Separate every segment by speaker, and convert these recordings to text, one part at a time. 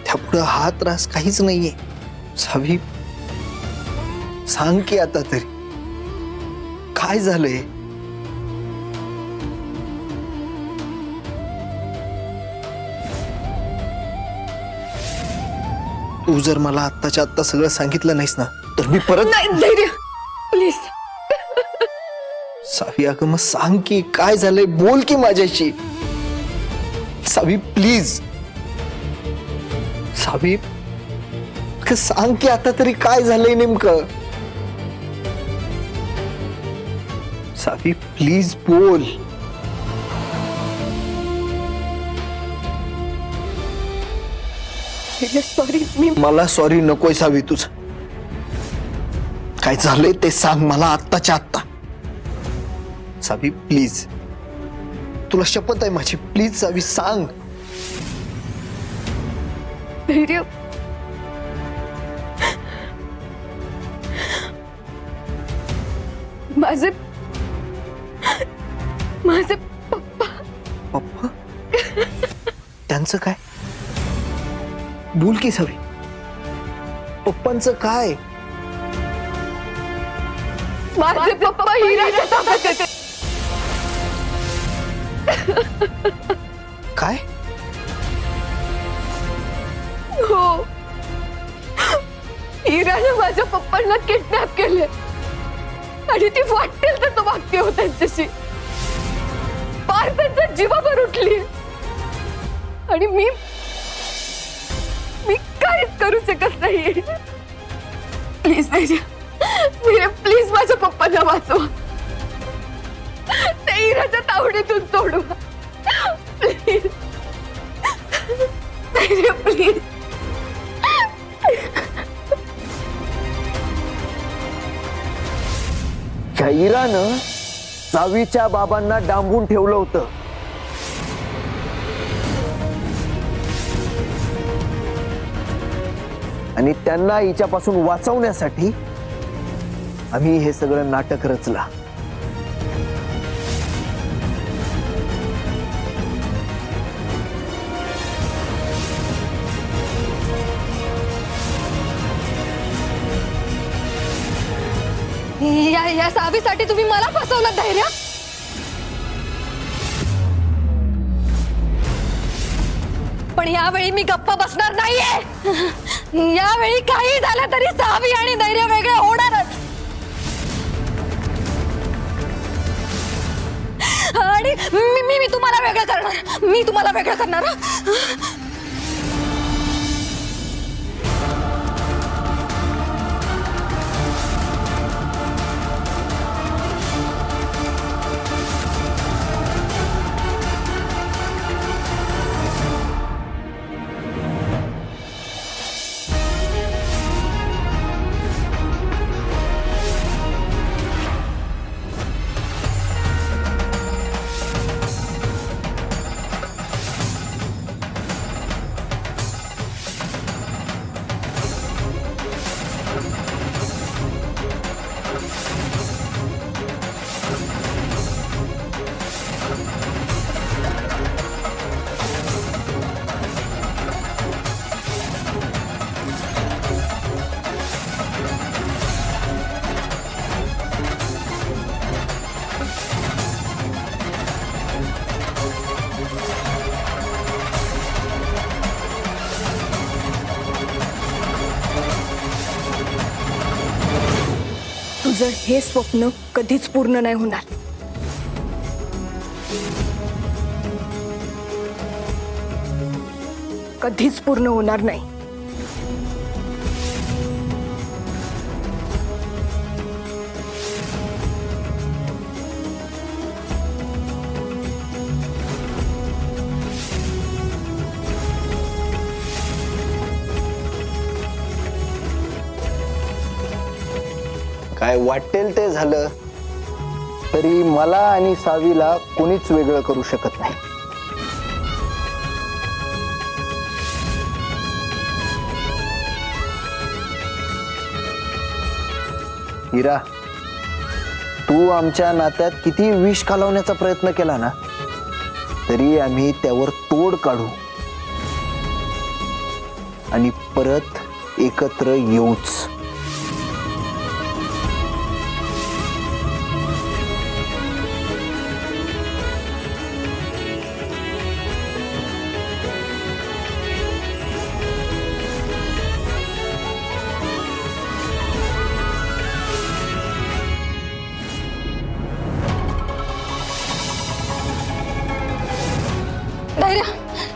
Speaker 1: त्यापुढे हा त्रास काहीच नाहीये. सावी, सांग की आता तरी काय झालंय? तू जर मला आत्ताच्या आत्ता सगळं सांगितलं नाहीस ना तर मी परत
Speaker 2: नाही धैर्य प्लीज.
Speaker 1: सावी अगं मग सांग की काय झालंय, बोल की माझ्याशी. सावी प्लीज, सावी अगं सांग की आता तरी काय झालंय नेमकं. सावी प्लीज बोल.
Speaker 2: सॉरी. मी
Speaker 1: मला सॉरी नकोय सावी तुझ. काय झालंय ते सांग मला आत्ताच्या आत्ता. सावी प्लीज, तुला शपथ आहे माझी, प्लीज सावी सांग.
Speaker 2: धैर्य माझे माझे पप्पा.
Speaker 1: पप्पा? त्यांचं काय? बोल की सावी, पप्पांचं काय?
Speaker 2: माझे पप्पा हिराच्या ताब्यात होते.
Speaker 1: काय?
Speaker 2: हो, हिराने माझ्या पप्पांना किडनॅप केले आणि ती वाटेल तसं वाक्य हो त्यांच्याशी. पार त्यांचा जीवावर उठली आणि मी काहीच करू शकत नाही. प्लीज धैर्य, प्लीज माझ्या पप्पांना वाचवा. ते हिराच्या तावडीतून सोडवा प्लीज. धैर्य प्लीज.
Speaker 1: हिरानं सावीच्या बाबांना डांबून ठेवलं होतं. आणि त्यांना हिच्यापासून वाचवण्यासाठी आम्ही हे सगळं नाटक रचला.
Speaker 2: या सावीसाठी तुम्ही मला फसवलं धैर्य. पण यावेळी मी गप्प बसणार नाहीये. यावेळी काही झालं तरी सावी आणि धैर्य वेगळे होणारच. आणि मी तुम्हाला वेगळं करणार. मी तुम्हाला वेगळं करणार. तुझं हे स्वप्न कधीच पूर्ण नाही होणार. कधीच पूर्ण होणार नाही.
Speaker 1: काय वाटेल ते झालं तरी मला आणि सावीला कोणीच वेगळं करू शकत नाही. हिरा, तू आमच्या नात्यात किती विष घालवण्याचा प्रयत्न केला ना तरी आम्ही त्यावर तोड काढू. आणि परत एकत्र येऊच.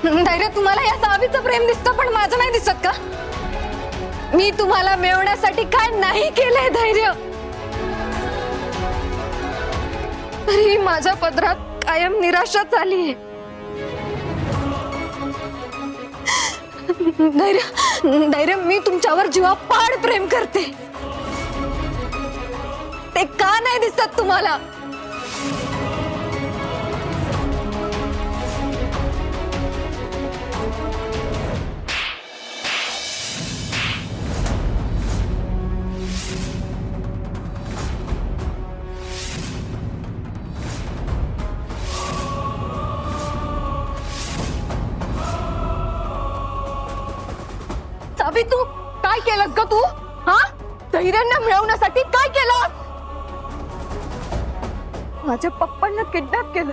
Speaker 2: धैर्य, तुम्हाला या सावीचं प्रेम दिसतं पण माझं नाही दिसत का? मी तुम्हाला मिळवण्यासाठी काय नाही केलंय धैर्य, तरी माझ्या पदरात कायम निराशाच आलीये. धैर्य, मी तुमच्यावर जीवापाड प्रेम करते, ते का नाही दिसत तुम्हाला? सावी, तू काय केलंस ग? तू धैर्यांना मिळवण्यासाठी काय केलं? माझ्या पप्पांना किडनॅप केलं,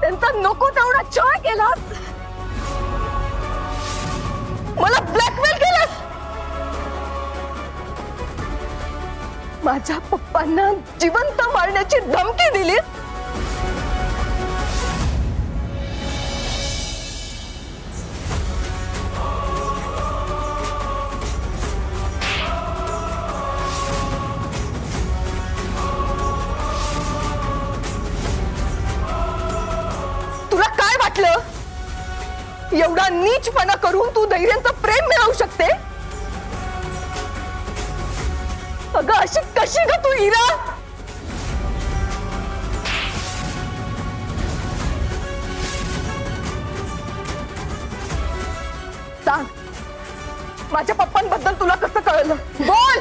Speaker 2: त्यांचा नको तेवढा छळ केला, मला ब्लॅकमेल केलंस, माझ्या पप्पांना जिवंत मारण्याची धमकी दिलीस. एवढा नीचपणा करून तू धैर्यांचं प्रेम मिळवू शकते? अगं अशी कशी ग तू इरा? सांग, माझ्या पप्पांबद्दल तुला कसं कळलं? बोल,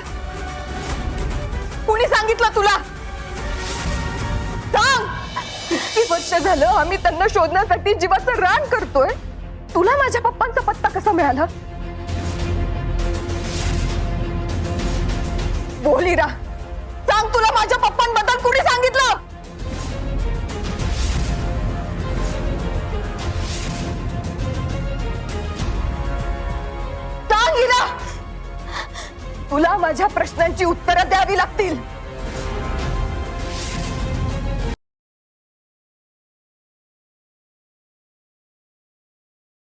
Speaker 2: कुणी सांगितलं तुला? सांग. किती वर्ष झालं आम्ही त्यांना शोधण्यासाठी जीवाचं रान करतोय, तुला माझ्या पप्पांचा पत्ता कसा मिळाला? बोल इरा, सांग, तुला माझ्या पप्पांबद्दल कुणी सांगितलं? सांग इरा, तुला माझ्या प्रश्नांची उत्तरं द्यावी लागतील.